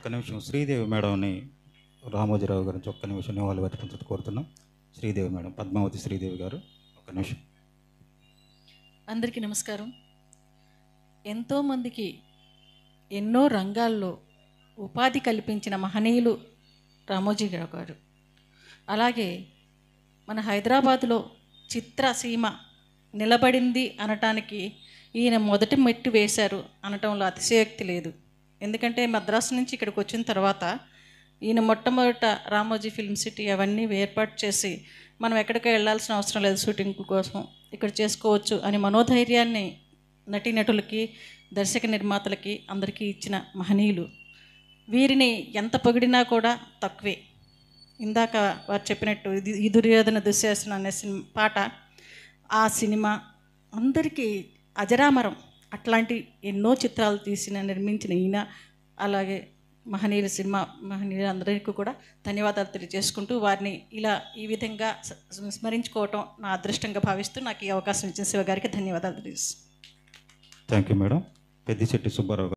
ఒక్క నిమిషం శ్రీదేవి మేడంని రామోజీరావు గారి ఒక్క నిమిషం నివాళులు అర్పించడం కోరుతున్నాం. శ్రీదేవి మేడం, పద్మావతి శ్రీదేవి గారు ఒక్క నిమిషం. అందరికీ నమస్కారం. ఎంతోమందికి ఎన్నో రంగాల్లో ఉపాధి కల్పించిన మహనీయులు రామోజీరావు గారు. అలాగే మన హైదరాబాదులో చిత్రసీమ నిలబడింది అనటానికి ఈయన మొదటి మెట్టు వేశారు అనటంలో అతిశయోక్తి లేదు. ఎందుకంటే మద్రాసు నుంచి ఇక్కడికి వచ్చిన తర్వాత ఈయన మొట్టమొదట రామోజీ ఫిల్మ్ సిటీ అవన్నీ ఏర్పాటు చేసి మనం ఎక్కడికి వెళ్ళాల్సిన అవసరం లేదు, షూటింగ్ కోసం ఇక్కడ చేసుకోవచ్చు అని మనోధైర్యాన్ని నటీనటులకి, దర్శక నిర్మాతలకి అందరికీ ఇచ్చిన మహనీయులు. వీరిని ఎంత పొగిడినా కూడా తక్కువే. ఇందాక వారు చెప్పినట్టు ఈ దుర్యోధన దుశ్శాసనం అనే పాట, ఆ సినిమా అందరికీ అజరామరం. అట్లాంటి ఎన్నో చిత్రాలు నిర్మించిన ఈయన, అలాగే మహనీయుల సినిమా మహనీయులందరికీ కూడా ధన్యవాదాలు తెలియజేసుకుంటూ వారిని ఈ విధంగా స్మరించుకోవటం నా అదృష్టంగా భావిస్తూ నాకు ఈ అవకాశం ఇచ్చిన శివ గారికి ధన్యవాదాలు తెలియజేస్తాను. Thank you madam. Peddisetti Subbarao.